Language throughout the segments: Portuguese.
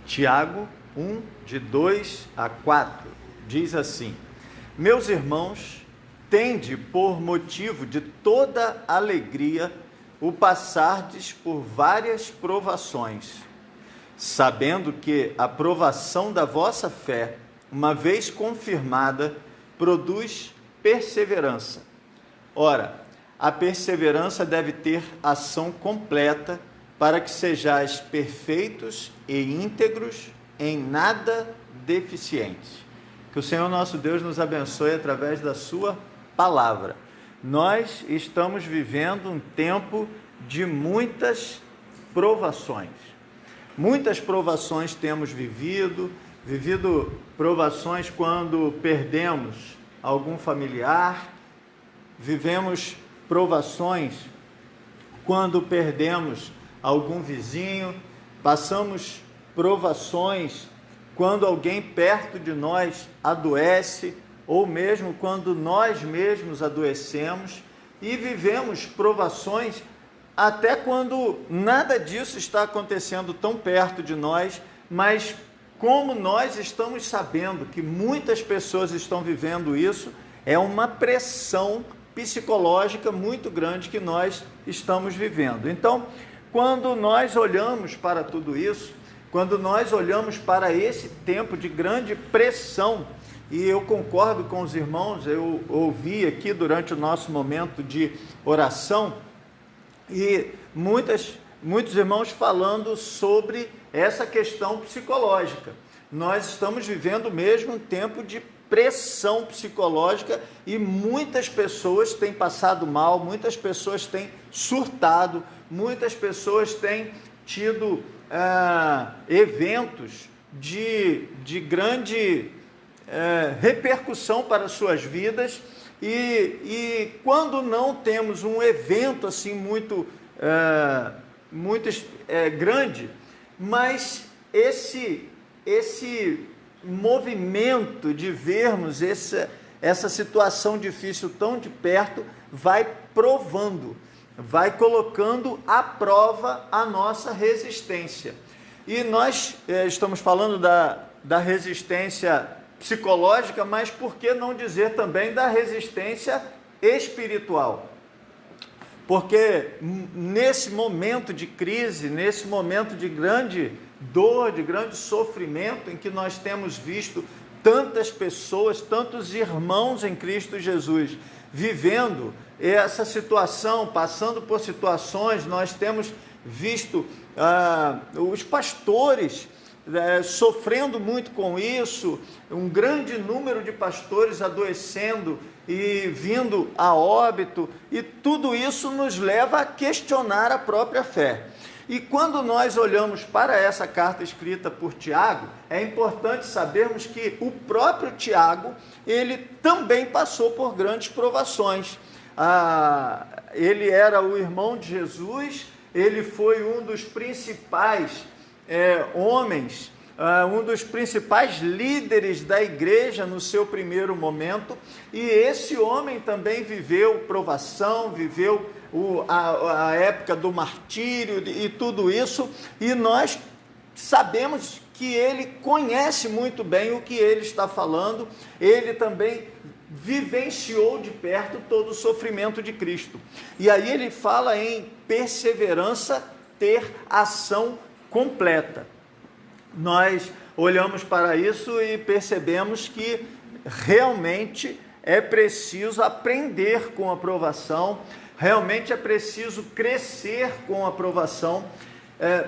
Tiago 1, de 2 a 4, diz assim: Meus irmãos, tende por motivo de toda alegria o passardes por várias provações, sabendo que a provação da vossa fé, uma vez confirmada, produz perseverança. Ora, a perseverança deve ter ação completa, para que sejais perfeitos e íntegros, em nada deficientes. Que o Senhor nosso Deus nos abençoe através da sua palavra. Nós estamos vivendo um tempo de muitas provações. Muitas provações temos vivido provações quando perdemos algum familiar, vivemos provações quando perdemos algum vizinho, passamos provações quando alguém perto de nós adoece, ou mesmo quando nós mesmos adoecemos, e vivemos provações até quando nada disso está acontecendo tão perto de nós, mas como nós estamos sabendo que muitas pessoas estão vivendo isso, é uma pressão psicológica muito grande que nós estamos vivendo. Então, quando nós olhamos para tudo isso, quando nós olhamos para esse tempo de grande pressão, e eu concordo com os irmãos, eu ouvi aqui durante o nosso momento de oração, e muitos irmãos falando sobre essa questão psicológica. Nós estamos vivendo mesmo um tempo de pressão psicológica e muitas pessoas têm passado mal, muitas pessoas têm surtado, muitas pessoas têm tido eventos de grande repercussão para suas vidas, e quando não temos um evento assim muito grande, mas esse movimento de vermos essa situação difícil tão de perto vai provando, vai colocando à prova a nossa resistência. E nós estamos falando da resistência psicológica, mas por que não dizer também da resistência espiritual? Porque nesse momento de crise, nesse momento de grande dor, de grande sofrimento, em que nós temos visto tantas pessoas, tantos irmãos em Cristo Jesus vivendo essa situação, passando por situações, nós temos visto os pastores sofrendo muito com isso, um grande número de pastores adoecendo e vindo a óbito, e tudo isso nos leva a questionar a própria fé. E quando nós olhamos para essa carta escrita por Tiago, é importante sabermos que o próprio Tiago, ele também passou por grandes provações. Ele era o irmão de Jesus, ele foi um dos principais homens, um dos principais líderes da igreja no seu primeiro momento, e esse homem também viveu provação, viveu a época do martírio e tudo isso, e nós sabemos que ele conhece muito bem o que ele está falando, ele também vivenciou de perto todo o sofrimento de Cristo. E aí ele fala em perseverança ter ação completa. Nós olhamos para isso e percebemos que realmente é preciso aprender com a provação, realmente é preciso crescer com a provação.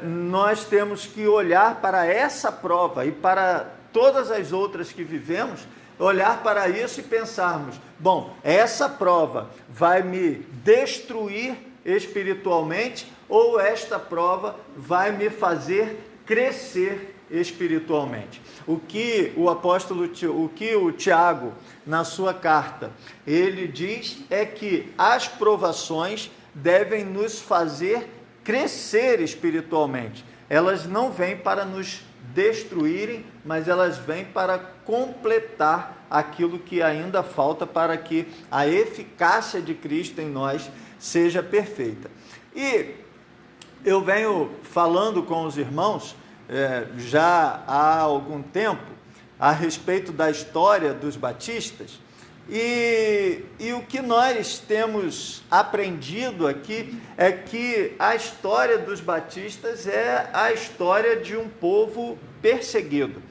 Nós temos que olhar para essa prova e para todas as outras que vivemos, olhar para isso e pensarmos, bom, essa prova vai me destruir espiritualmente, ou esta prova vai me fazer crescer espiritualmente. O que o Tiago, na sua carta, ele diz é que as provações devem nos fazer crescer espiritualmente. Elas não vêm para nos destruírem, mas elas vêm para completar aquilo que ainda falta para que a eficácia de Cristo em nós seja perfeita. E eu venho falando com os irmãos já há algum tempo a respeito da história dos batistas, e o que nós temos aprendido aqui é que a história dos batistas é a história de um povo perseguido.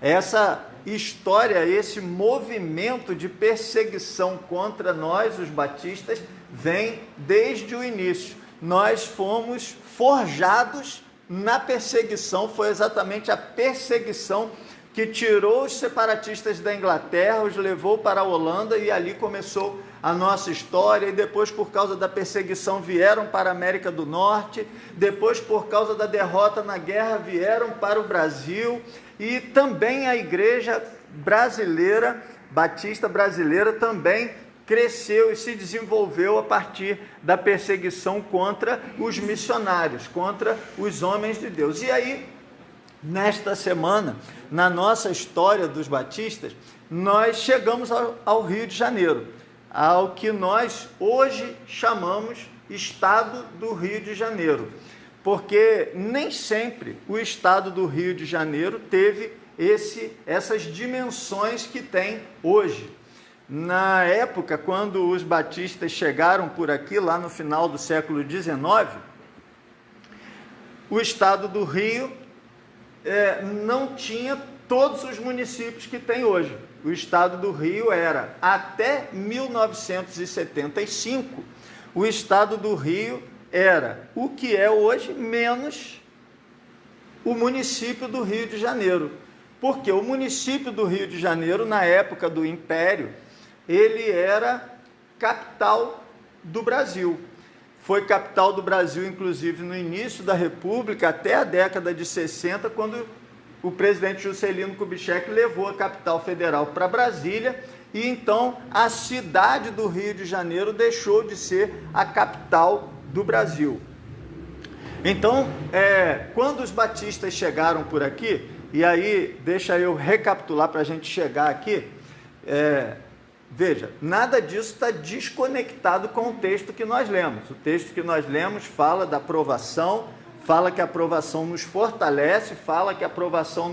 Essa história, esse movimento de perseguição contra nós, os batistas, vem desde o início. Nós fomos forjados na perseguição, foi exatamente a perseguição que tirou os separatistas da Inglaterra, os levou para a Holanda, e ali começou a nossa história. E depois, por causa da perseguição, vieram para a América do Norte. Depois, por causa da derrota na guerra, vieram para o Brasil. E também a igreja brasileira, batista brasileira, também cresceu e se desenvolveu a partir da perseguição contra os missionários, contra os homens de Deus. E aí, nesta semana, na nossa história dos batistas, nós chegamos ao Rio de Janeiro, ao que nós hoje chamamos Estado do Rio de Janeiro, porque nem sempre o Estado do Rio de Janeiro teve essas dimensões que tem hoje. Na época, quando os batistas chegaram por aqui, lá no final do século XIX, o Estado do Rio não tinha todos os municípios que tem hoje. O Estado do Rio era, até 1975, o Estado do Rio era o que é hoje, menos o município do Rio de Janeiro. Porque o município do Rio de Janeiro, na época do Império, ele era capital do Brasil. Foi capital do Brasil, inclusive, no início da República, até a década de 60, quando o presidente Juscelino Kubitschek levou a capital federal para Brasília, e então a cidade do Rio de Janeiro deixou de ser a capital do Brasil. Então, quando os batistas chegaram por aqui, e aí deixa eu recapitular para a gente chegar aqui, veja, nada disso está desconectado com o texto que nós lemos. O texto que nós lemos fala da aprovação, fala que a aprovação nos fortalece, fala que a aprovação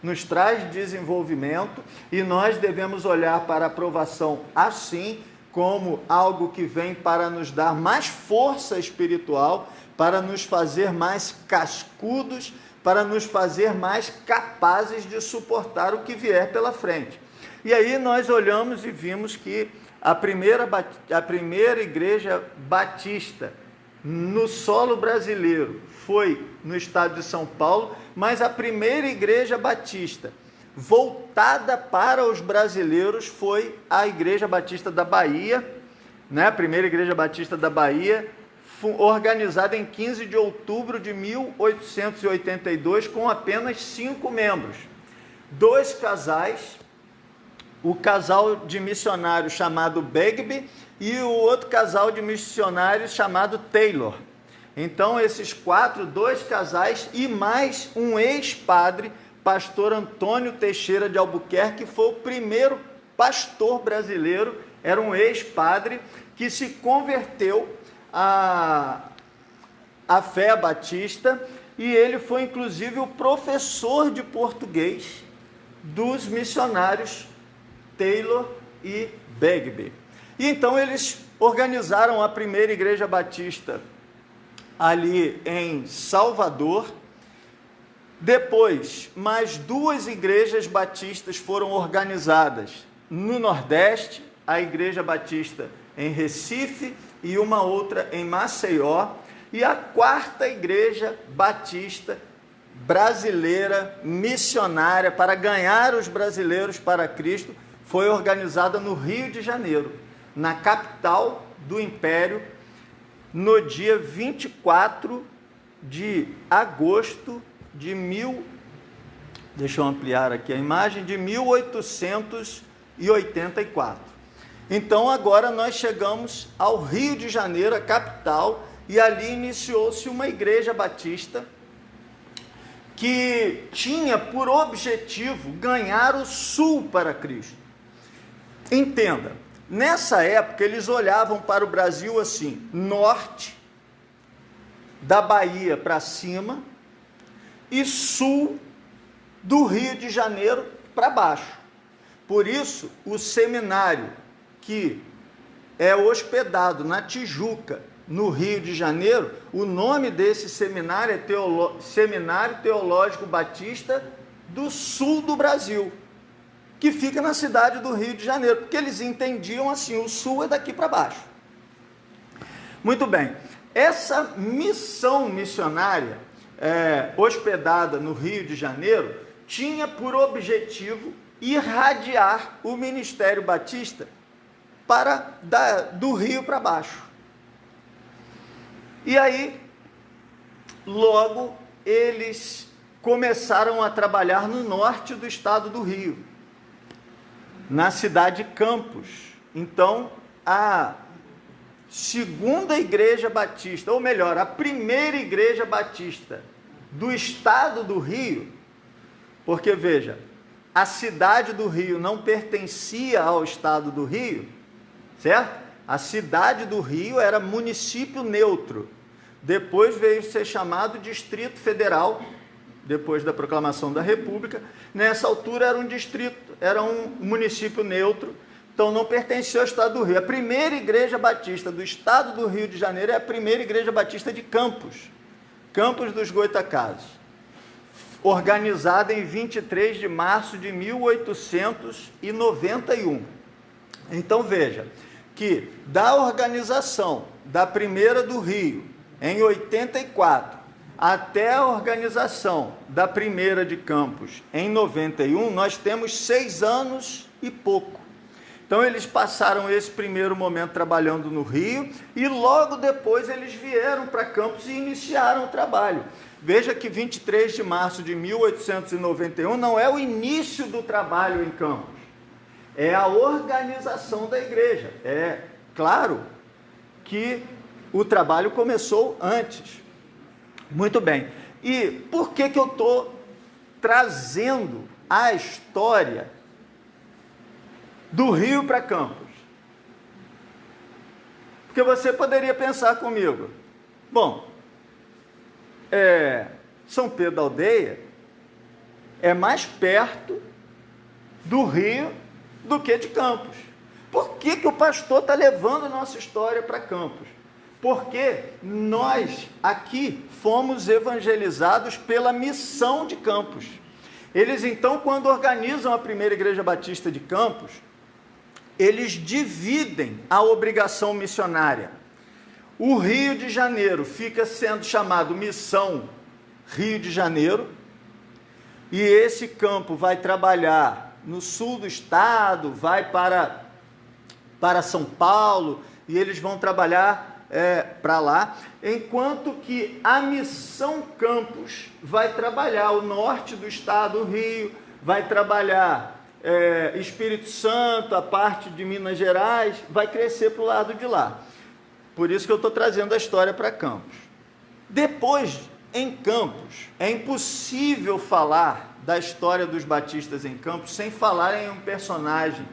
nos traz desenvolvimento, e nós devemos olhar para a aprovação assim, como algo que vem para nos dar mais força espiritual, para nos fazer mais cascudos, para nos fazer mais capazes de suportar o que vier pela frente. E aí nós olhamos e vimos que a primeira igreja batista no solo brasileiro foi no estado de São Paulo, mas a primeira igreja batista voltada para os brasileiros foi a Igreja Batista da Bahia, né? A primeira Igreja Batista da Bahia, organizada em 15 de outubro de 1882, com apenas 5 membros. 2 casais, o casal de missionários chamado Begbie e o outro casal de missionários chamado Taylor. Então, esses 2 casais e mais um ex-padre, pastor Antônio Teixeira de Albuquerque, que foi o primeiro pastor brasileiro, era um ex-padre que se converteu à fé batista, e ele foi inclusive o professor de português dos missionários Taylor e Begbie. E então eles organizaram a primeira igreja batista ali em Salvador. Depois, mais 2 igrejas batistas foram organizadas no Nordeste, a Igreja Batista em Recife e uma outra em Maceió, e a 4ª Igreja Batista brasileira, missionária, para ganhar os brasileiros para Cristo, foi organizada no Rio de Janeiro, na capital do Império, no dia 24 de agosto de deixa eu ampliar aqui a imagem, de 1884. Então agora nós chegamos ao Rio de Janeiro, a capital, e ali iniciou-se uma igreja batista que tinha por objetivo ganhar o Sul para Cristo. Entenda, nessa época eles olhavam para o Brasil assim, norte, da Bahia para cima, e sul do Rio de Janeiro para baixo. Por isso, o seminário que é hospedado na Tijuca, no Rio de Janeiro, o nome desse seminário é Seminário Teológico Batista do Sul do Brasil, que fica na cidade do Rio de Janeiro, porque eles entendiam assim, o sul é daqui para baixo. Muito bem, essa missão missionária hospedada no Rio de Janeiro tinha por objetivo irradiar o ministério batista do Rio para baixo. E aí, logo, eles começaram a trabalhar no norte do estado do Rio, na cidade de Campos. Então, a segunda igreja batista, ou melhor, a primeira igreja batista do estado do Rio, porque veja, a cidade do Rio não pertencia ao estado do Rio, certo? A cidade do Rio era município neutro, depois veio ser chamado Distrito Federal, depois da proclamação da República. Nessa altura era um distrito, era um município neutro, então não pertencia ao estado do Rio. A primeira igreja batista do estado do Rio de Janeiro é a primeira igreja batista de Campos, Campos dos Goitacazes, organizada em 23 de março de 1891. Então veja, que da organização da primeira do Rio, em 84, até a organização da primeira de Campos, em 91, nós temos 6 anos e pouco. Então eles passaram esse primeiro momento trabalhando no Rio, e logo depois eles vieram para Campos e iniciaram o trabalho. Veja que 23 de março de 1891 não é o início do trabalho em Campos, é a organização da igreja. É claro que o trabalho começou antes. Muito bem. E por que eu estou trazendo a história do Rio para Campos? Porque você poderia pensar comigo, bom, São Pedro da Aldeia é mais perto do Rio do que de Campos. Por que o pastor está levando a nossa história para Campos? Porque nós aqui fomos evangelizados pela missão de Campos. Eles então, quando organizam a primeira igreja batista de Campos, eles dividem a obrigação missionária. O Rio de Janeiro fica sendo chamado Missão Rio de Janeiro, e esse campo vai trabalhar no sul do estado, vai para São Paulo, e eles vão trabalhar para lá, enquanto que a Missão Campos vai trabalhar o norte do estado do Rio, vai trabalhar Espírito Santo, a parte de Minas Gerais, vai crescer para o lado de lá. Por isso que eu estou trazendo a história para Campos. Depois, em Campos, é impossível falar da história dos batistas em Campos sem falar em um personagem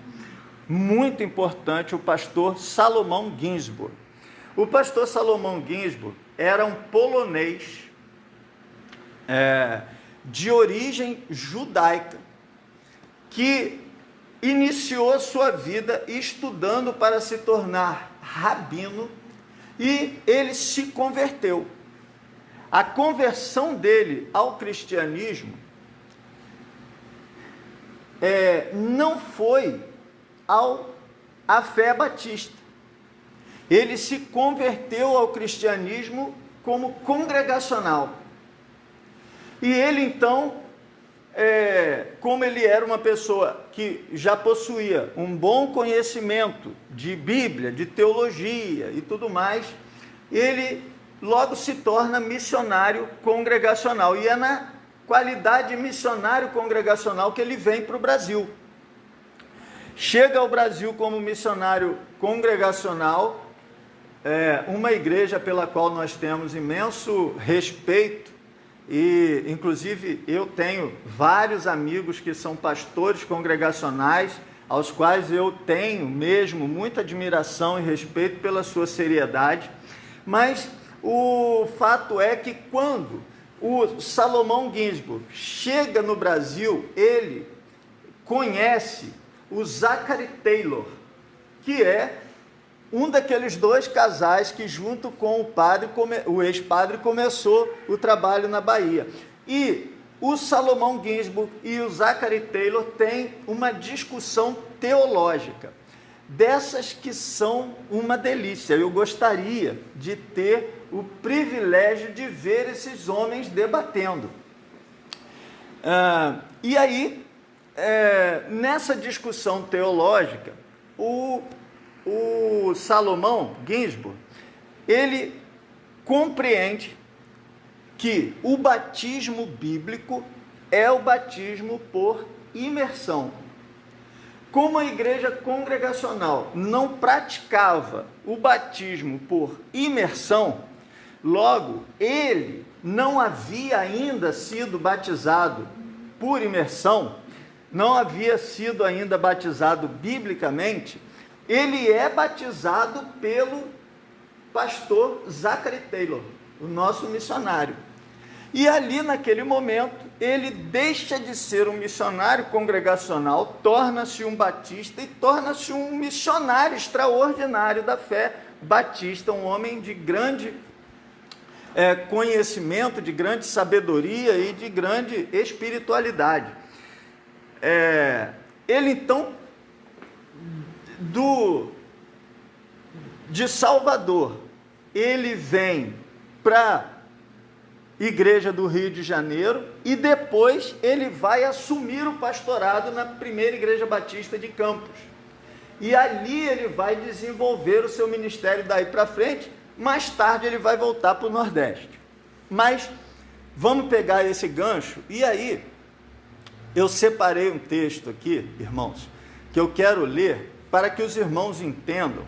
muito importante, o pastor Salomão Ginsburg. O pastor Salomão Ginsburg era um polonês de origem judaica, que iniciou a sua vida estudando para se tornar rabino, e ele se converteu. A conversão dele ao cristianismo não foi à fé batista. Ele se converteu ao cristianismo como congregacional. E ele então, como ele era uma pessoa que já possuía um bom conhecimento de Bíblia, de teologia e tudo mais, ele logo se torna missionário congregacional. E é na qualidade de missionário congregacional que ele vem para o Brasil. Chega ao Brasil como missionário congregacional, uma igreja pela qual nós temos imenso respeito, e inclusive eu tenho vários amigos que são pastores congregacionais, aos quais eu tenho mesmo muita admiração e respeito pela sua seriedade. Mas o fato é que quando o Salomão Ginsburg chega no Brasil, ele conhece o Zachary Taylor, que é um daqueles dois casais que, junto com o ex-padre, começou o trabalho na Bahia. E o Salomão Ginsburg e o Zachary Taylor têm uma discussão teológica, dessas que são uma delícia. Eu gostaria de ter o privilégio de ver esses homens debatendo. E aí, nessa discussão teológica, o Salomão Ginsburg, ele compreende que o batismo bíblico é o batismo por imersão. Como a igreja congregacional não praticava o batismo por imersão, logo, ele não havia ainda sido batizado por imersão, não havia sido ainda batizado biblicamente, ele é batizado pelo pastor Zachary Taylor, o nosso missionário. E ali, naquele momento, ele deixa de ser um missionário congregacional, torna-se um batista e torna-se um missionário extraordinário da fé batista, um homem de grande conhecimento, de grande sabedoria e de grande espiritualidade. Ele, então, de Salvador, ele vem para Igreja do Rio de Janeiro e depois ele vai assumir o pastorado na primeira Igreja Batista de Campos. E ali ele vai desenvolver o seu ministério daí para frente. Mais tarde ele vai voltar para o Nordeste. Mas vamos pegar esse gancho. E aí eu separei um texto aqui, irmãos, que eu quero ler para que os irmãos entendam,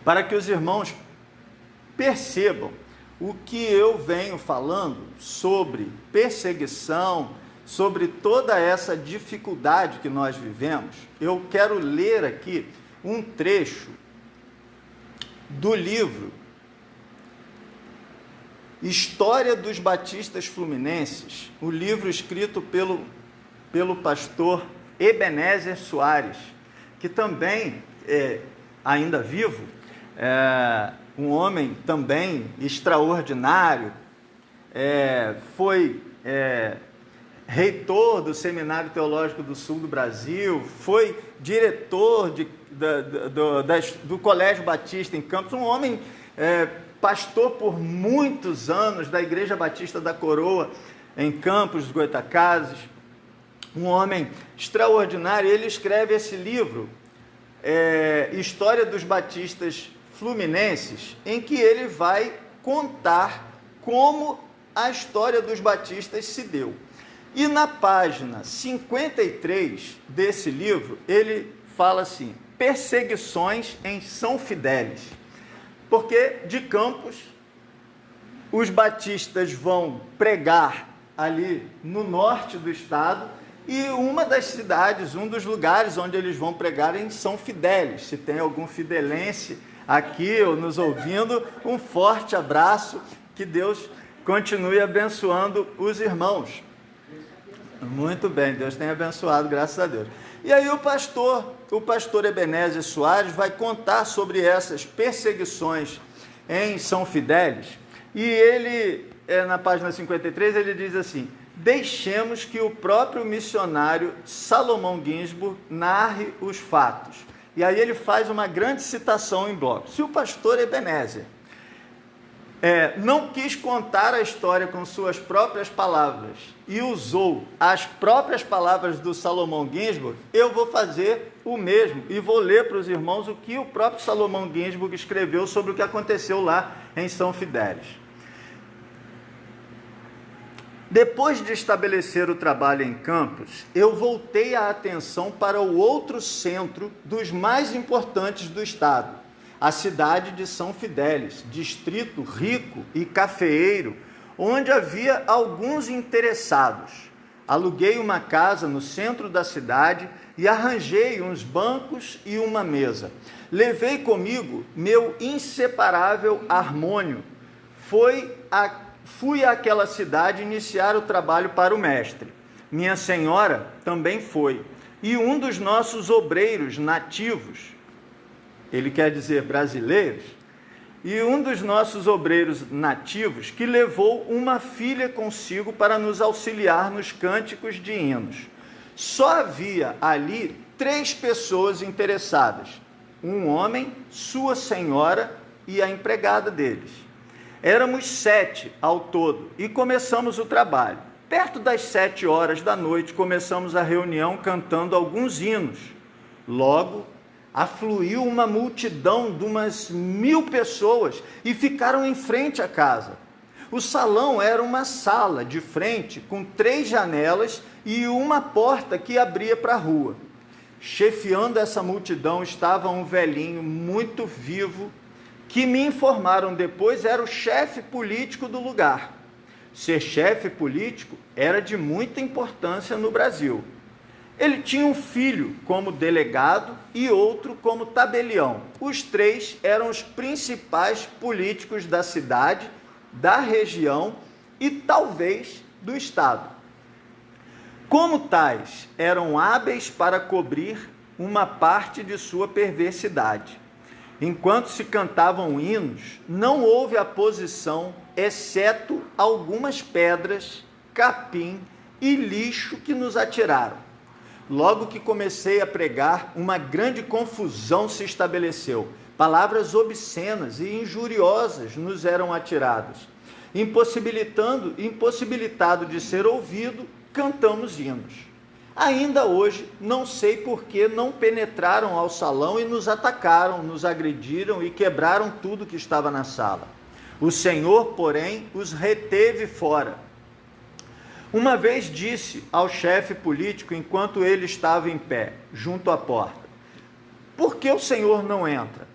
para que os irmãos percebam o que eu venho falando sobre perseguição, sobre toda essa dificuldade que nós vivemos. Eu quero ler aqui um trecho do livro História dos Batistas Fluminenses, o livro escrito pelo pastor Ebenezer Soares, que também é ainda vivo, um homem também extraordinário, foi reitor do Seminário Teológico do Sul do Brasil, foi diretor do Colégio Batista em Campos, um homem pastor por muitos anos da Igreja Batista da Coroa em Campos dos Goytacazes, um homem extraordinário. Ele escreve esse livro, História dos Batistas Fluminenses, em que ele vai contar como a história dos batistas se deu. E na página 53 desse livro, ele fala assim: perseguições em São Fidélis. Porque de Campos, os batistas vão pregar ali no norte do estado, e uma das cidades, um dos lugares onde eles vão pregar é em São Fidélis. Se tem algum fidelense aqui ou nos ouvindo, um forte abraço, que Deus continue abençoando os irmãos. Muito bem, Deus tem abençoado, graças a Deus. E aí o pastor Ebenezer Soares vai contar sobre essas perseguições em São Fidélis, e ele, na página 53, ele diz assim: deixemos que o próprio missionário Salomão Ginsburg narre os fatos. E aí ele faz uma grande citação em bloco. Se o pastor Ebenezer não quis contar a história com suas próprias palavras e usou as próprias palavras do Salomão Ginsburg, eu vou fazer o mesmo e vou ler para os irmãos o que o próprio Salomão Ginsburg escreveu sobre o que aconteceu lá em São Fidélis. Depois de estabelecer o trabalho em Campos, eu voltei a atenção para o outro centro dos mais importantes do estado, a cidade de São Fidélis, distrito rico e cafeeiro, onde havia alguns interessados. Aluguei uma casa no centro da cidade e arranjei uns bancos e uma mesa. Levei comigo meu inseparável harmônio. Foi fui àquela cidade iniciar o trabalho para o mestre. Minha senhora também foi. E um dos nossos obreiros nativos, ele quer dizer brasileiros, e um dos nossos obreiros nativos que levou uma filha consigo para nos auxiliar nos cânticos de hinos. Só havia ali 3 pessoas interessadas, um homem, sua senhora e a empregada deles. Éramos 7 ao todo e começamos o trabalho. Perto das 7 horas da noite começamos a reunião cantando alguns hinos. Logo, afluiu uma multidão de umas 1000 pessoas e ficaram em frente à casa. O salão era uma sala de frente com 3 janelas e uma porta que abria para a rua. Chefiando essa multidão estava um velhinho muito vivo, que me informaram depois era o chefe político do lugar. Ser chefe político era de muita importância no Brasil. Ele tinha um filho como delegado e outro como tabelião. Os 3 eram os principais políticos da cidade, da região e talvez do estado. Como tais, eram hábeis para cobrir uma parte de sua perversidade. Enquanto se cantavam hinos, não houve aposição, exceto algumas pedras, capim e lixo que nos atiraram. Logo que comecei a pregar, uma grande confusão se estabeleceu. Palavras obscenas e injuriosas nos eram atiradas. Impossibilitado de ser ouvido, cantamos hinos. Ainda hoje, não sei por que não penetraram ao salão e nos atacaram, nos agrediram e quebraram tudo que estava na sala. O Senhor, porém, os reteve fora. Uma vez disse ao chefe político, enquanto ele estava em pé, junto à porta: por que o Senhor não entra?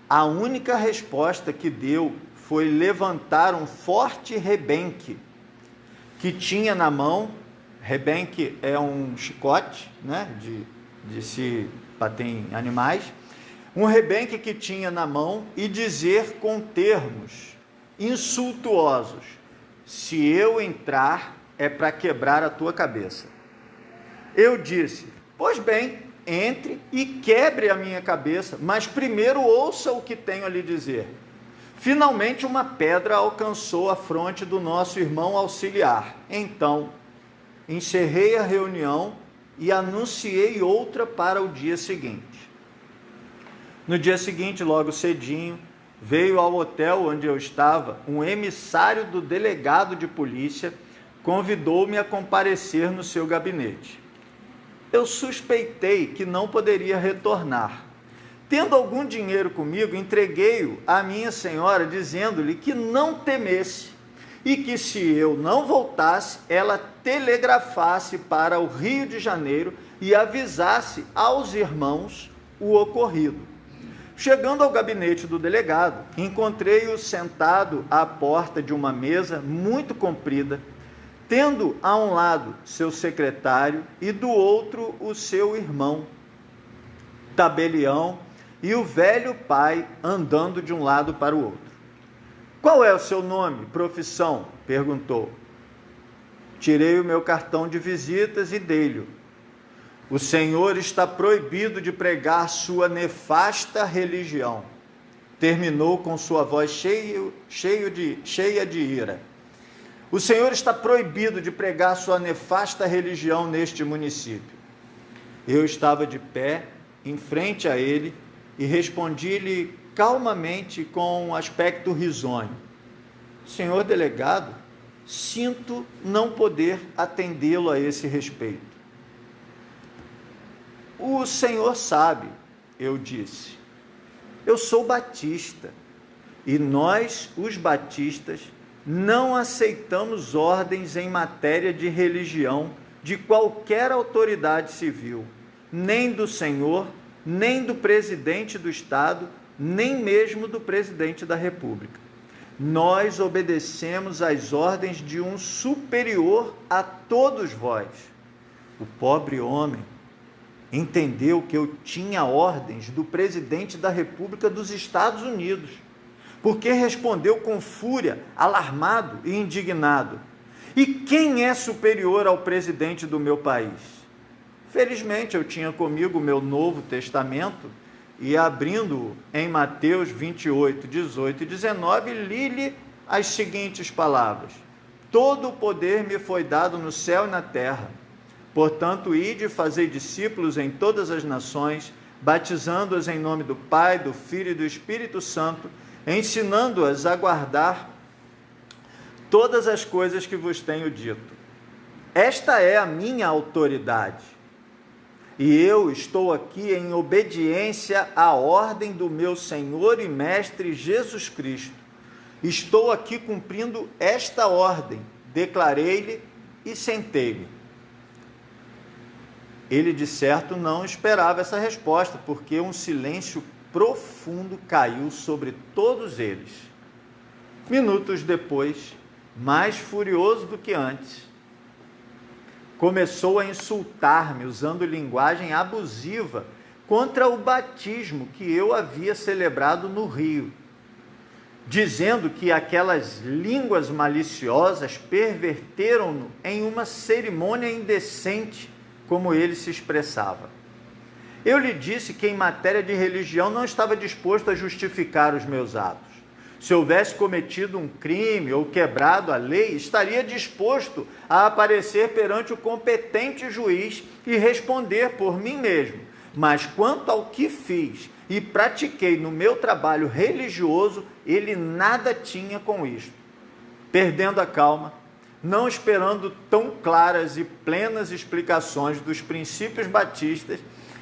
A única resposta que deu foi levantar um forte rebenque que tinha na mão. Rebenque é um chicote, né, de se bater em animais. Um rebenque que tinha na mão e dizer com termos insultuosos: se eu entrar, é para quebrar a tua cabeça. Eu disse: pois bem, entre e quebre a minha cabeça, mas primeiro ouça o que tenho a lhe dizer. Finalmente uma pedra alcançou a fronte do nosso irmão auxiliar. Então, encerrei a reunião e anunciei outra para o dia seguinte. No dia seguinte, logo cedinho, veio ao hotel onde eu estava um emissário do delegado de polícia, convidou-me a comparecer no seu gabinete. Eu suspeitei que não poderia retornar. Tendo algum dinheiro comigo, entreguei-o à minha senhora, dizendo-lhe que não temesse e que, se eu não voltasse, ela telegrafasse para o Rio de Janeiro e avisasse aos irmãos o ocorrido. Chegando ao gabinete do delegado, encontrei-o sentado à porta de uma mesa muito comprida, tendo a um lado seu secretário e do outro o seu irmão, tabelião, e o velho pai andando de um lado para o outro. Qual é o seu nome, profissão? Perguntou. Tirei o meu cartão de visitas e dei-lhe. O senhor está proibido de pregar sua nefasta religião. Terminou com sua voz cheia de ira. O senhor está proibido de pregar sua nefasta religião neste município. Eu estava de pé, em frente a ele, e respondi-lhe calmamente com um aspecto risonho: senhor delegado, sinto não poder atendê-lo a esse respeito. O senhor sabe, eu disse, eu sou batista, e nós, os batistas, não aceitamos ordens em matéria de religião de qualquer autoridade civil, nem do senhor, nem do presidente do Estado, nem mesmo do presidente da República. Nós obedecemos às ordens de um superior a todos vós. O pobre homem entendeu que eu tinha ordens do presidente da República dos Estados Unidos. porque respondeu com fúria, alarmado e indignado: e quem é superior ao presidente do meu país? Felizmente, eu tinha comigo o meu Novo Testamento e, abrindo-o em Mateus 28, 18 e 19, li-lhe as seguintes palavras: todo o poder me foi dado no céu e na terra. Portanto, ide e fazei discípulos em todas as nações, batizando-as em nome do Pai, do Filho e do Espírito Santo, ensinando-as a guardar todas as coisas que vos tenho dito. Esta é a minha autoridade, e eu estou aqui em obediência à ordem do meu Senhor e Mestre Jesus Cristo. Estou aqui cumprindo esta ordem, declarei-lhe e sentei-me. Ele, de certo, não esperava essa resposta, porque um silêncio profundo caiu sobre todos eles. Minutos depois, mais furioso do que antes, começou a insultar-me, usando linguagem abusiva contra o batismo que eu havia celebrado no Rio, dizendo que aquelas línguas maliciosas perverteram-no em uma cerimônia indecente, como ele se expressava. Eu lhe disse que em matéria de religião não estava disposto a justificar os meus atos. Se houvesse cometido um crime ou quebrado a lei, estaria disposto a aparecer perante o competente juiz e responder por mim mesmo. Mas quanto ao que fiz e pratiquei no meu trabalho religioso, ele nada tinha com isto. Perdendo a calma, não esperando tão claras e plenas explicações dos princípios batistas,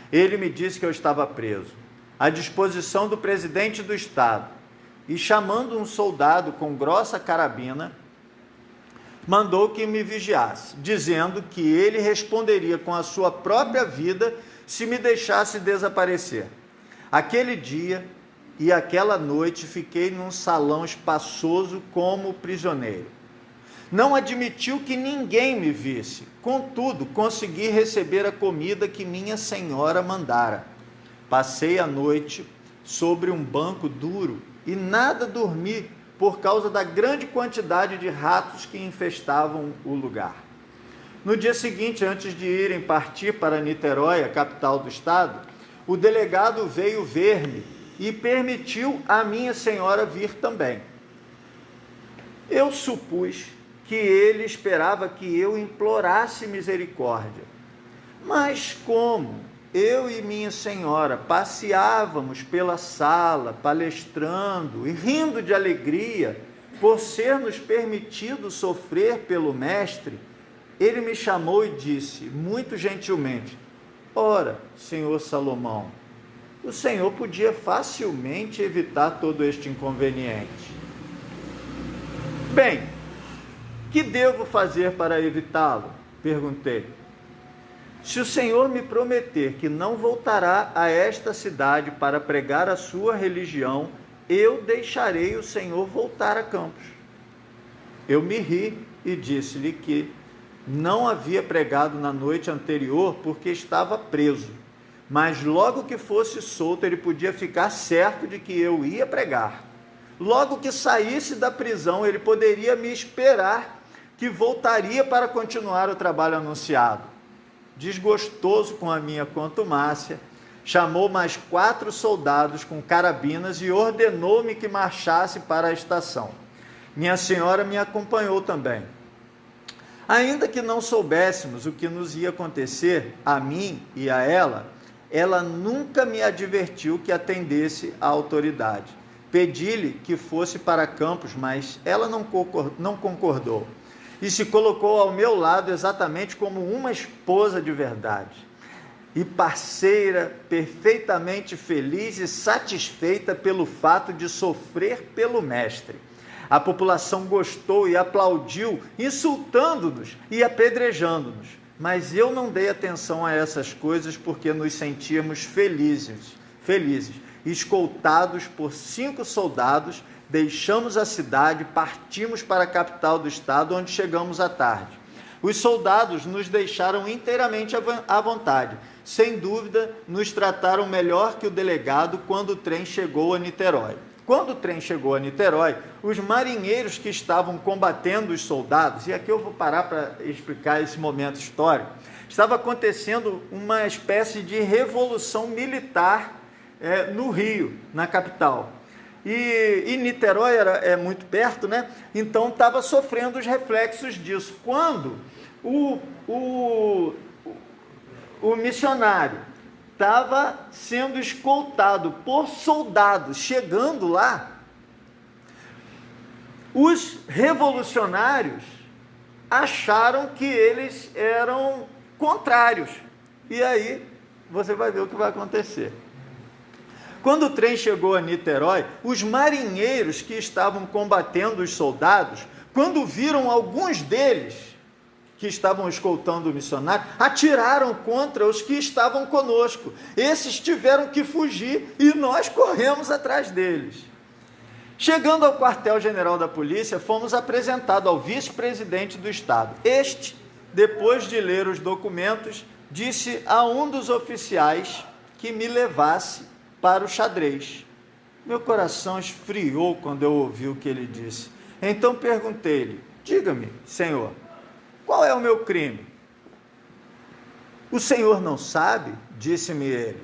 ele me disse que eu estava preso, à disposição do presidente do Estado, e chamando um soldado com grossa carabina, mandou que me vigiasse, dizendo que ele responderia com a sua própria vida se me deixasse desaparecer. Aquele dia e aquela noite fiquei num salão espaçoso como prisioneiro. Não admitiu que ninguém me visse, contudo, consegui receber a comida que minha senhora mandara. Passei a noite sobre um banco duro e nada dormi por causa da grande quantidade de ratos que infestavam o lugar. No dia seguinte, antes de partir para Niterói, a capital do estado, o delegado veio ver-me e permitiu a minha senhora vir também. Eu supus que ele esperava que eu implorasse misericórdia. Mas como eu e minha senhora passeávamos pela sala, palestrando e rindo de alegria por ser nos permitido sofrer pelo mestre, ele me chamou e disse, muito gentilmente: ora, senhor Salomão, o senhor podia facilmente evitar todo este inconveniente. Bem, que devo fazer para evitá-lo? Perguntei. Se o Senhor me prometer que não voltará a esta cidade para pregar a sua religião, eu deixarei o Senhor voltar a Campos. Eu me ri e disse-lhe que não havia pregado na noite anterior porque estava preso, mas logo que fosse solto ele podia ficar certo de que eu ia pregar. Logo que saísse da prisão ele poderia me esperar que voltaria para continuar o trabalho anunciado. Desgostoso com a minha contumácia, chamou mais 4 soldados com carabinas e ordenou-me que marchasse para a estação. Minha senhora me acompanhou também. Ainda que não soubéssemos o que nos ia acontecer, a mim e a ela nunca me advertiu que atendesse à autoridade. Pedi-lhe que fosse para Campos, mas ela não concordou. E se colocou ao meu lado exatamente como uma esposa de verdade. E parceira, perfeitamente feliz e satisfeita pelo fato de sofrer pelo mestre. A população gostou e aplaudiu, insultando-nos e apedrejando-nos. Mas eu não dei atenção a essas coisas porque nos sentíamos felizes. Escoltados por 5 soldados, deixamos a cidade, partimos para a capital do estado, onde chegamos à tarde. Os soldados nos deixaram inteiramente à vontade. Sem dúvida, nos trataram melhor que o delegado quando o trem chegou a Niterói. Quando o trem chegou a Niterói, os marinheiros que estavam combatendo os soldados, e aqui eu vou parar para explicar esse momento histórico, estava acontecendo uma espécie de revolução militar no Rio, na capital. E Niterói é muito perto, né? Então estava sofrendo os reflexos disso. Quando o missionário estava sendo escoltado por soldados, chegando lá, os revolucionários acharam que eles eram contrários. E aí você vai ver o que vai acontecer. Quando o trem chegou a Niterói, os marinheiros que estavam combatendo os soldados, quando viram alguns deles que estavam escoltando o missionário, atiraram contra os que estavam conosco. Esses tiveram que fugir e nós corremos atrás deles. Chegando ao quartel-general da polícia, fomos apresentados ao vice-presidente do estado. Este, depois de ler os documentos, disse a um dos oficiais que me levasse para o xadrez. Meu coração esfriou quando eu ouvi o que ele disse. Então perguntei-lhe: diga-me, senhor, qual é o meu crime? O senhor não sabe, disse-me ele,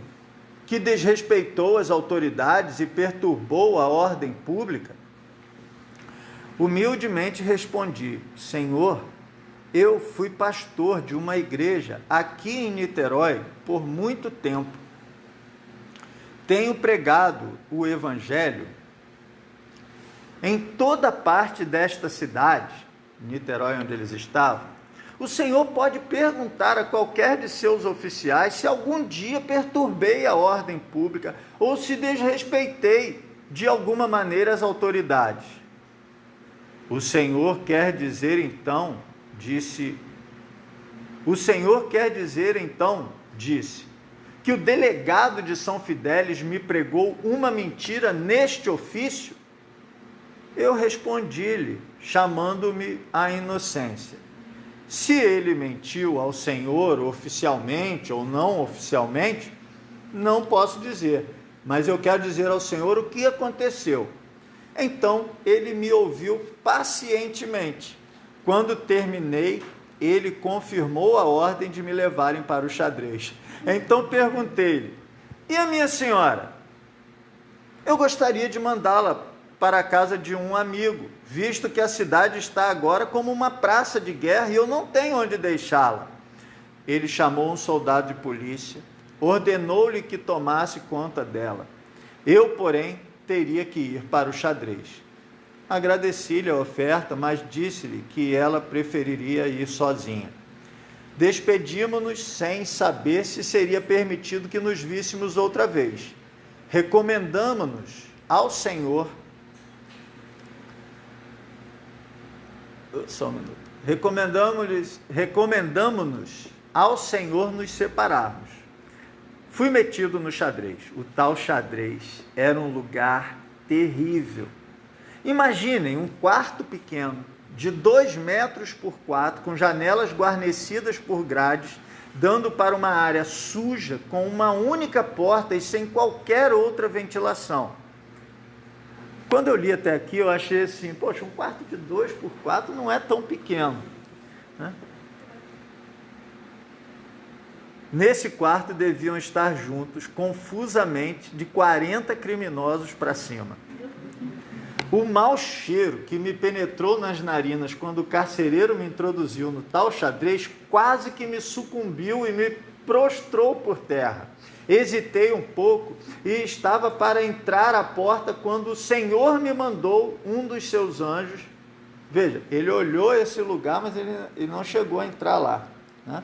que desrespeitou as autoridades e perturbou a ordem pública? Humildemente respondi: senhor, eu fui pastor de uma igreja aqui em Niterói por muito tempo. Tenho pregado o evangelho em toda parte desta cidade, Niterói, onde eles estavam. O senhor pode perguntar a qualquer de seus oficiais se algum dia perturbei a ordem pública ou se desrespeitei de alguma maneira as autoridades. O senhor quer dizer então, disse, que o delegado de São Fidélis me pregou uma mentira neste ofício? Eu respondi-lhe, chamando-me à inocência: se ele mentiu ao senhor oficialmente ou não oficialmente, não posso dizer, mas eu quero dizer ao senhor o que aconteceu. Então ele me ouviu pacientemente. Quando terminei, ele confirmou a ordem de me levarem para o xadrez. Então perguntei-lhe: e a minha senhora? Eu gostaria de mandá-la para a casa de um amigo, visto que a cidade está agora como uma praça de guerra e eu não tenho onde deixá-la. Ele chamou um soldado de polícia, ordenou-lhe que tomasse conta dela. Eu, porém, teria que ir para o xadrez. Agradeci-lhe a oferta, mas disse-lhe que ela preferiria ir sozinha. Despedimos-nos sem saber se seria permitido que nos víssemos outra vez. Recomendamo-nos ao Senhor. Só um minuto. Recomendamo-nos ao Senhor nos separarmos. Fui metido no xadrez. O tal xadrez era um lugar terrível. Imaginem um quarto pequeno, de 2 metros por 4, com janelas guarnecidas por grades, dando para uma área suja, com uma única porta e sem qualquer outra ventilação. Quando eu li até aqui, eu achei assim, poxa, um quarto de 2 por 4 não é tão pequeno, né? Nesse quarto deviam estar juntos, confusamente, de 40 criminosos para cima. O mau cheiro que me penetrou nas narinas quando o carcereiro me introduziu no tal xadrez quase que me sucumbiu e me prostrou por terra. Hesitei um pouco e estava para entrar à porta quando o Senhor me mandou um dos seus anjos. Veja, ele olhou esse lugar, mas ele não chegou a entrar lá, né?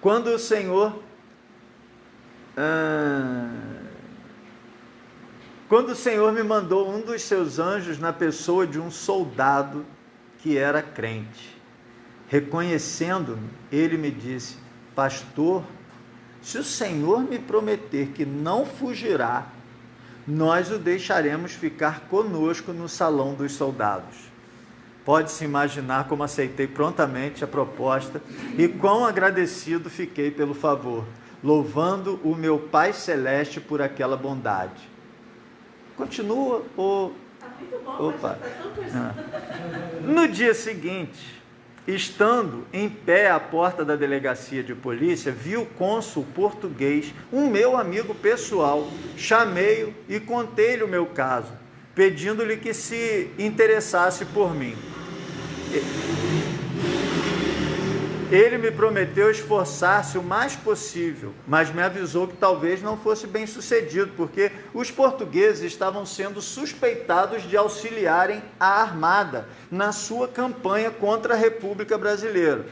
Quando o Senhor me mandou um dos seus anjos na pessoa de um soldado que era crente. Reconhecendo-me, ele me disse: pastor, se o Senhor me prometer que não fugirá, nós o deixaremos ficar conosco no salão dos soldados. Pode-se imaginar como aceitei prontamente a proposta e quão agradecido fiquei pelo favor, louvando o meu Pai Celeste por aquela bondade. Continua ou... Tá muito bom, Opa. tá tão coisa. No dia seguinte, estando em pé à porta da delegacia de polícia, vi o cônsul português, um meu amigo pessoal. Chamei-o e contei-lhe o meu caso, pedindo-lhe que se interessasse por mim. Ele me prometeu esforçar-se o mais possível, mas me avisou que talvez não fosse bem sucedido, porque os portugueses estavam sendo suspeitados de auxiliarem a Armada na sua campanha contra a República Brasileira.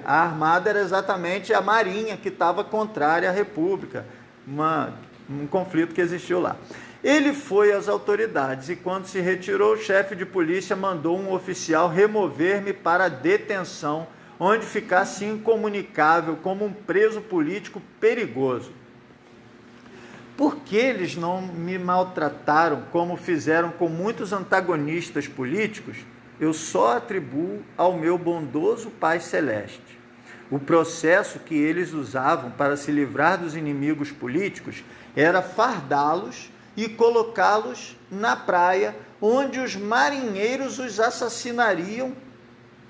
A Armada era exatamente a Marinha que estava contrária à República, um conflito que existiu lá. Ele foi às autoridades e, quando se retirou, o chefe de polícia mandou um oficial remover-me para a detenção, onde ficasse incomunicável como um preso político perigoso. Por que eles não me maltrataram como fizeram com muitos antagonistas políticos? Eu só atribuo ao meu bondoso Pai Celeste. O processo que eles usavam para se livrar dos inimigos políticos era fardá-los e colocá-los na praia, onde os marinheiros os assassinariam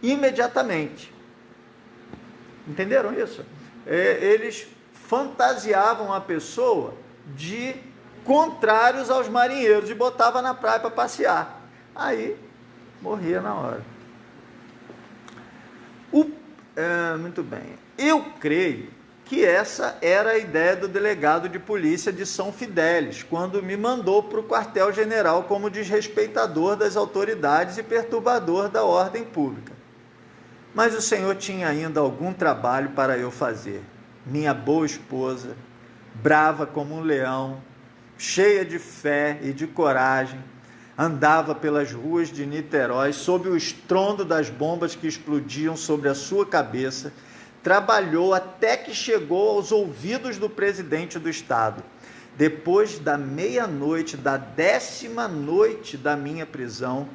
imediatamente. Entenderam isso? Eles fantasiavam a pessoa de contrários aos marinheiros e botavam na praia para passear. Aí, morria na hora. Muito bem. Eu creio que essa era a ideia do delegado de polícia de São Fidélis, quando me mandou para o quartel-general como desrespeitador das autoridades e perturbador da ordem pública. Mas o Senhor tinha ainda algum trabalho para eu fazer. Minha boa esposa, brava como um leão, cheia de fé e de coragem, andava pelas ruas de Niterói sob o estrondo das bombas que explodiam sobre a sua cabeça, trabalhou até que chegou aos ouvidos do presidente do Estado. Depois da meia-noite, da 10ª noite da minha prisão,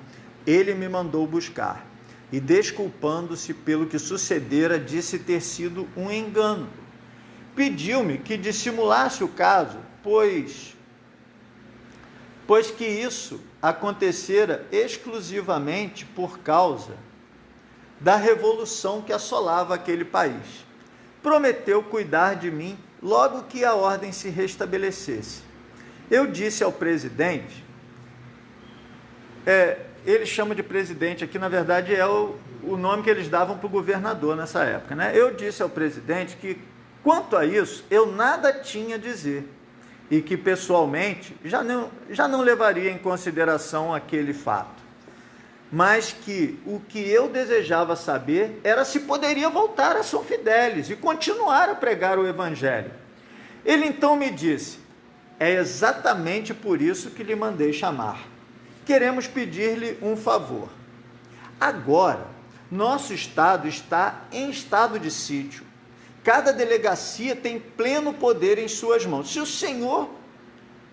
ele me mandou buscar. E, desculpando-se pelo que sucedera, disse ter sido um engano. Pediu-me que dissimulasse o caso, pois que isso acontecera exclusivamente por causa da revolução que assolava aquele país. Prometeu cuidar de mim logo que a ordem se restabelecesse. Eu disse ao presidente... ele chama de presidente aqui, na verdade é o nome que eles davam para o governador nessa época, né? Eu disse ao presidente que, quanto a isso, eu nada tinha a dizer e que, pessoalmente, já não levaria em consideração aquele fato, mas que o que eu desejava saber era se poderia voltar a São Fidélis e continuar a pregar o Evangelho. Ele então me disse: é exatamente por isso que lhe mandei chamar. Queremos pedir-lhe um favor. Agora, nosso estado está em estado de sítio. Cada delegacia tem pleno poder em suas mãos. Se o Senhor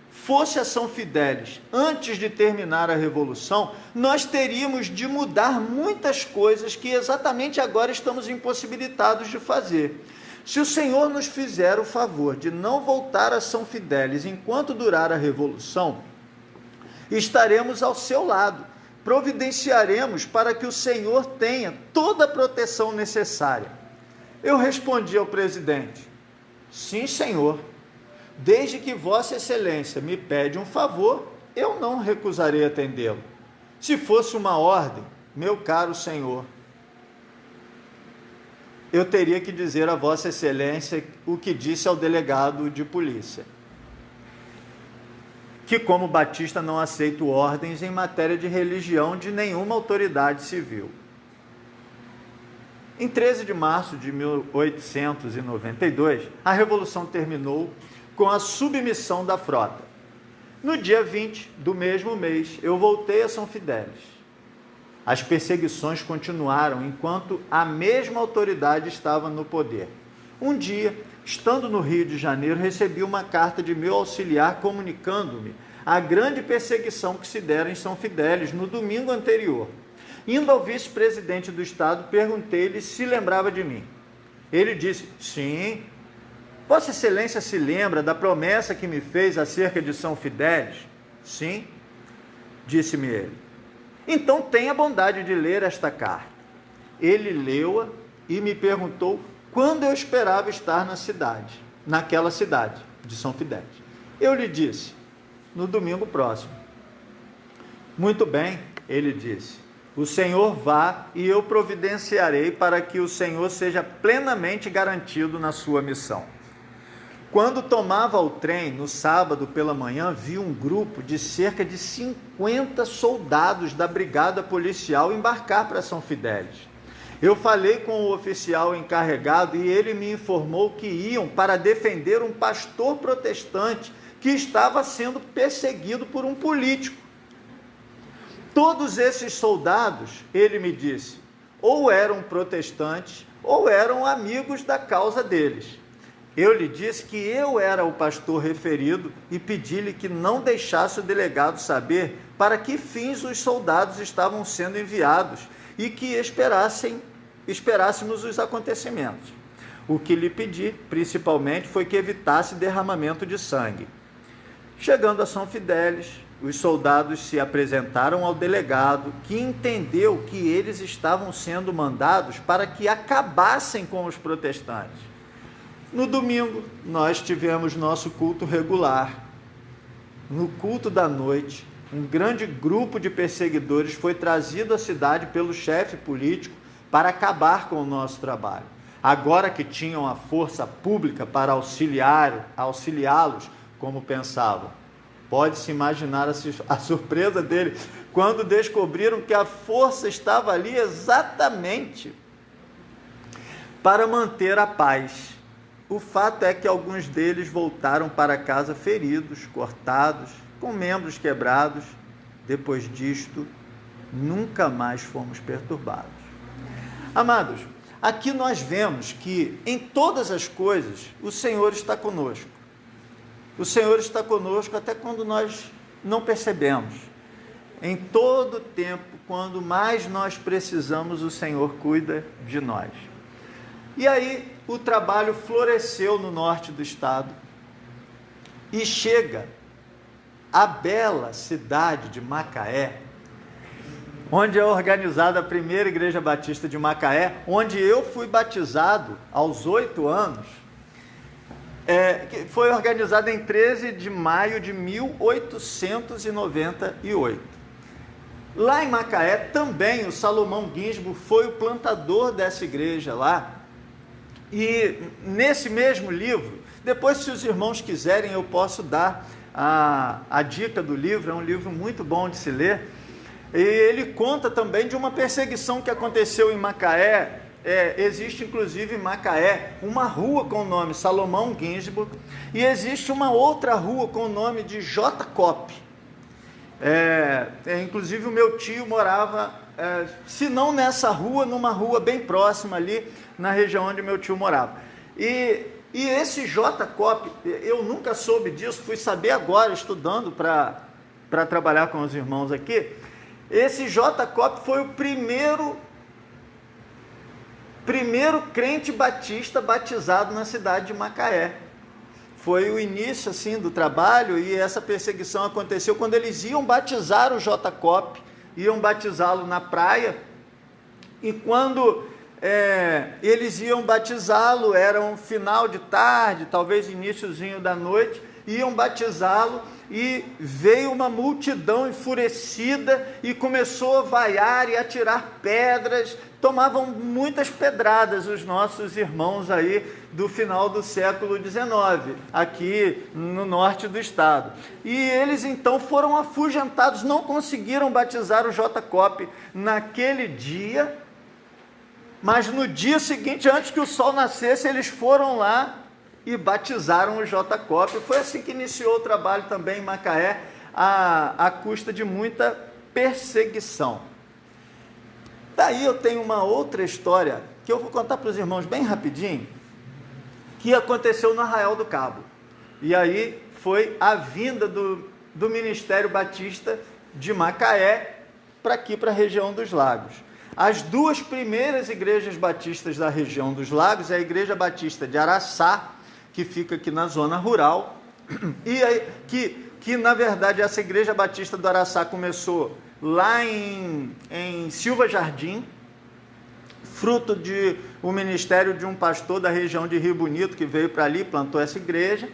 fosse a São Fidélis antes de terminar a Revolução, nós teríamos de mudar muitas coisas que exatamente agora estamos impossibilitados de fazer. Se o Senhor nos fizer o favor de não voltar a São Fidélis enquanto durar a Revolução, estaremos ao seu lado, providenciaremos para que o Senhor tenha toda a proteção necessária. Eu respondi ao presidente: sim, Senhor, desde que Vossa Excelência me pede um favor, eu não recusarei atendê-lo. Se fosse uma ordem, meu caro Senhor, eu teria que dizer a Vossa Excelência o que disse ao delegado de polícia, que como batista não aceito ordens em matéria de religião de nenhuma autoridade civil. Em 13 de março de 1892, a Revolução terminou com a submissão da frota. No dia 20 do mesmo mês, eu voltei a São Fidélis. As perseguições continuaram enquanto a mesma autoridade estava no poder. Um dia, estando no Rio de Janeiro, recebi uma carta de meu auxiliar comunicando-me a grande perseguição que se dera em São Fidélis no domingo anterior. Indo ao vice-presidente do Estado, perguntei-lhe se lembrava de mim. Ele disse: sim, Vossa Excelência se lembra da promessa que me fez acerca de São Fidélis? Sim, disse-me ele. Então tenha a bondade de ler esta carta. Ele leu-a e me perguntou quando eu esperava estar naquela cidade de São Fidélis. Eu lhe disse, no domingo próximo. Muito bem, ele disse, o Senhor vá e eu providenciarei para que o Senhor seja plenamente garantido na sua missão. Quando tomava o trem, no sábado pela manhã, vi um grupo de cerca de 50 soldados da brigada policial embarcar para São Fidélis. Eu falei com o oficial encarregado e ele me informou que iam para defender um pastor protestante que estava sendo perseguido por um político. Todos esses soldados, ele me disse, ou eram protestantes ou eram amigos da causa deles. Eu lhe disse que eu era o pastor referido e pedi-lhe que não deixasse o delegado saber para que fins os soldados estavam sendo enviados e que esperássemos os acontecimentos. O que lhe pedi, principalmente, foi que evitasse derramamento de sangue. Chegando a São Fidélis, os soldados se apresentaram ao delegado, que entendeu que eles estavam sendo mandados para que acabassem com os protestantes. No domingo, nós tivemos nosso culto regular. No culto da noite, um grande grupo de perseguidores foi trazido à cidade pelo chefe político para acabar com o nosso trabalho. Agora que tinham a força pública para auxiliá-los, como pensavam. Pode-se imaginar a surpresa dele quando descobriram que a força estava ali exatamente para manter a paz. O fato é que alguns deles voltaram para casa feridos, cortados, com membros quebrados. Depois disto, nunca mais fomos perturbados. Amados, aqui nós vemos que em todas as coisas o Senhor está conosco. O Senhor está conosco até quando nós não percebemos. Em todo tempo, quando mais nós precisamos, o Senhor cuida de nós. E aí o trabalho floresceu no norte do estado e chega à bela cidade de Macaé, onde é organizada a primeira Igreja Batista de Macaé, onde eu fui batizado aos 8 anos. Foi organizada em 13 de maio de 1898. Lá em Macaé também o Salomão Ginsburg foi o plantador dessa igreja lá. E nesse mesmo livro, depois se os irmãos quiserem eu posso dar a dica do livro, é um livro muito bom de se ler. E ele conta também de uma perseguição que aconteceu em Macaé. Existe inclusive em Macaé uma rua com o nome Salomão Ginsburg e existe uma outra rua com o nome de J. Kopp. Inclusive o meu tio morava, se não nessa rua, numa rua bem próxima ali, na região onde meu tio morava. E esse J. Kopp, eu nunca soube disso, fui saber agora, estudando para trabalhar com os irmãos aqui. Esse J. Kopp foi o primeiro crente batista batizado na cidade de Macaé. Foi o início assim do trabalho e essa perseguição aconteceu quando eles iam batizar o J. Kopp, iam batizá-lo na praia, e quando eles iam batizá-lo, era um final de tarde, talvez iniciozinho da noite, iam batizá-lo e veio uma multidão enfurecida e começou a vaiar e atirar pedras. Tomavam muitas pedradas os nossos irmãos aí do final do século XIX, aqui no norte do estado. E eles então foram afugentados, não conseguiram batizar o J. Kopp naquele dia, mas no dia seguinte, antes que o sol nascesse, eles foram lá e batizaram o J. Kopp. Foi assim que iniciou o trabalho também em Macaé, à custa de muita perseguição. Daí eu tenho uma outra história, que eu vou contar para os irmãos bem rapidinho, que aconteceu no Arraial do Cabo. E aí foi a vinda do Ministério Batista de Macaé para aqui, para a região dos Lagos. As duas primeiras igrejas batistas da região dos Lagos é a Igreja Batista de Araçá, que fica aqui na zona rural, e aí, que que na verdade essa Igreja Batista do Araçá começou lá em Silva Jardim, fruto de um ministério de um pastor da região de Rio Bonito, que veio para ali, plantou essa igreja,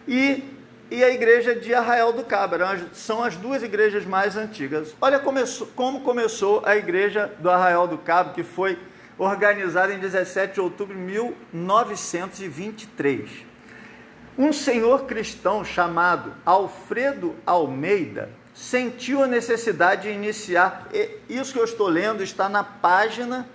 e a igreja de Arraial do Cabo, são as duas igrejas mais antigas. Olha como começou a igreja do Arraial do Cabo, que foi organizada em 17 de outubro de 1923. Um senhor cristão chamado Alfredo Almeida sentiu a necessidade de iniciar, isso que eu estou lendo está na página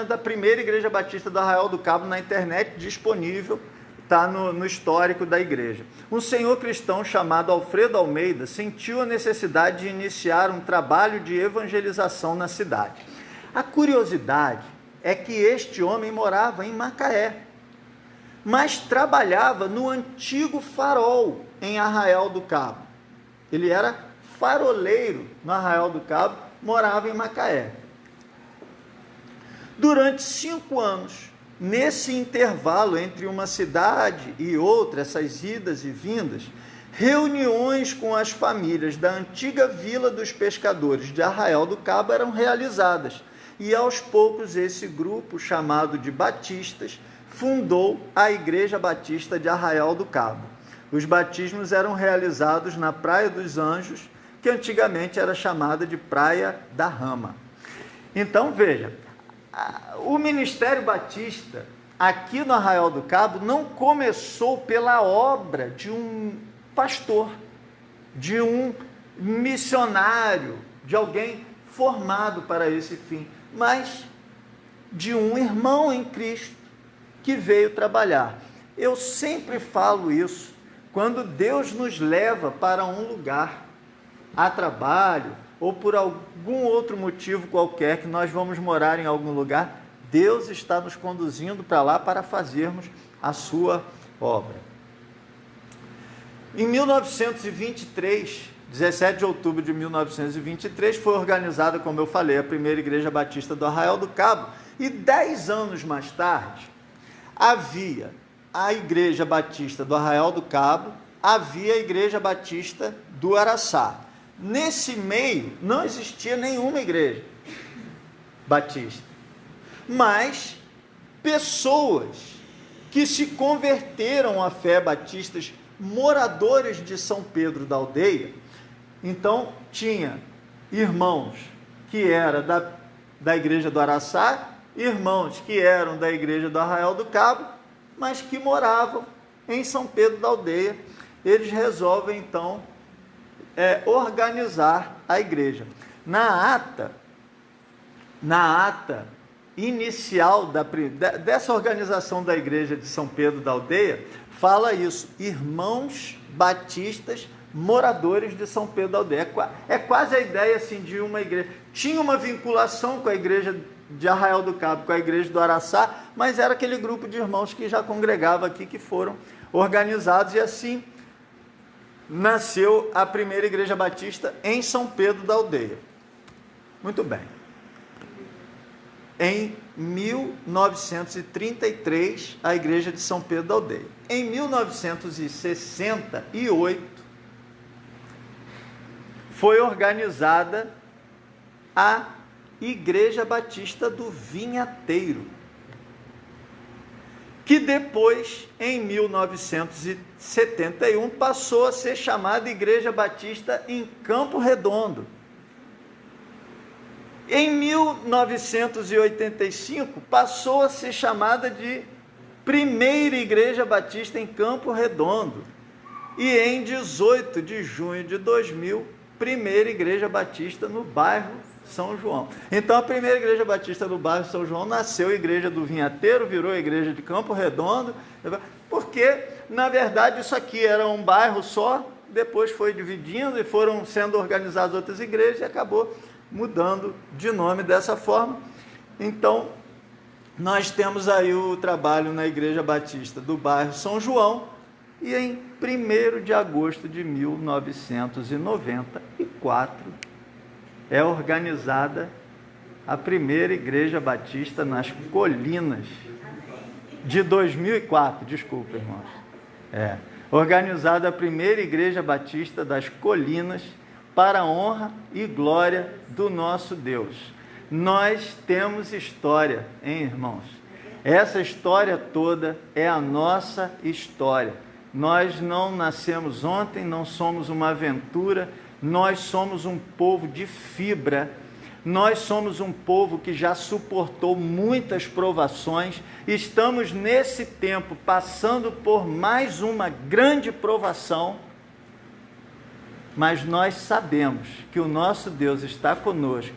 da primeira Igreja Batista do Arraial do Cabo, na internet, disponível, está no histórico da igreja. Um senhor cristão chamado Alfredo Almeida sentiu a necessidade de iniciar um trabalho de evangelização na cidade. A curiosidade é que este homem morava em Macaé, mas trabalhava no antigo Farol, em Arraial do Cabo. Ele era faroleiro no Arraial do Cabo, morava em Macaé. Durante 5 anos, nesse intervalo entre uma cidade e outra, essas idas e vindas, reuniões com as famílias da antiga Vila dos Pescadores de Arraial do Cabo eram realizadas. E aos poucos esse grupo, chamado de Batistas, fundou a Igreja Batista de Arraial do Cabo. Os batismos eram realizados na Praia dos Anjos, que antigamente era chamada de Praia da Rama. Então, veja, o Ministério Batista, aqui no Arraial do Cabo, não começou pela obra de um pastor, de um missionário, de alguém formado para esse fim, mas de um irmão em Cristo que veio trabalhar. Eu sempre falo isso, quando Deus nos leva para um lugar a trabalho, ou por algum outro motivo qualquer que nós vamos morar em algum lugar, Deus está nos conduzindo para lá para fazermos a sua obra. Em 1923, 17 de outubro de 1923, foi organizada, como eu falei, a primeira Igreja Batista do Arraial do Cabo, e 10 anos mais tarde, havia a Igreja Batista do Arraial do Cabo, havia a Igreja Batista do Araçá. Nesse meio, não existia nenhuma igreja batista, mas pessoas que se converteram à fé batistas, moradores de São Pedro da Aldeia. Então, tinha irmãos que eram da igreja do Araçá, irmãos que eram da igreja do Arraial do Cabo, mas que moravam em São Pedro da Aldeia. Eles resolvem, então, organizar a igreja. Na ata inicial dessa organização da igreja de São Pedro da Aldeia, fala isso: irmãos batistas moradores de São Pedro da Aldeia. É quase a ideia assim, de uma igreja. Tinha uma vinculação com a igreja de Arraial do Cabo, com a igreja do Araçá, mas era aquele grupo de irmãos que já congregava aqui, que foram organizados, e assim nasceu a primeira Igreja Batista em São Pedro da Aldeia. Muito bem. Em 1933, a Igreja de São Pedro da Aldeia. Em 1968, foi organizada a Igreja Batista do Vinhateiro, que depois, em 1971, passou a ser chamada Igreja Batista em Campo Redondo. Em 1985, passou a ser chamada de Primeira Igreja Batista em Campo Redondo. E em 18 de junho de 2000, Primeira Igreja Batista no bairro São João. Então, a primeira Igreja Batista do bairro São João nasceu a Igreja do Vinhateiro, virou a Igreja de Campo Redondo, porque, na verdade, isso aqui era um bairro só, depois foi dividindo e foram sendo organizadas outras igrejas e acabou mudando de nome dessa forma. Então, nós temos aí o trabalho na Igreja Batista do bairro São João, e em 1º de agosto de 1994, é organizada a primeira Igreja Batista nas Colinas, de 2004, desculpa, irmãos. organizado a primeira Igreja Batista das Colinas, para a honra e glória do nosso Deus. Nós temos história, hein, irmãos? Essa história toda é a nossa história. Nós não nascemos ontem, não somos uma aventura, nós somos um povo de fibra. Nós somos um povo que já suportou muitas provações, estamos nesse tempo passando por mais uma grande provação, mas nós sabemos que o nosso Deus está conosco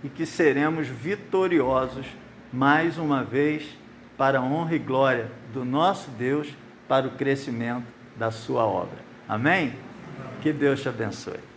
e que seremos vitoriosos mais uma vez para a honra e glória do nosso Deus, para o crescimento da sua obra. Amém? Que Deus te abençoe.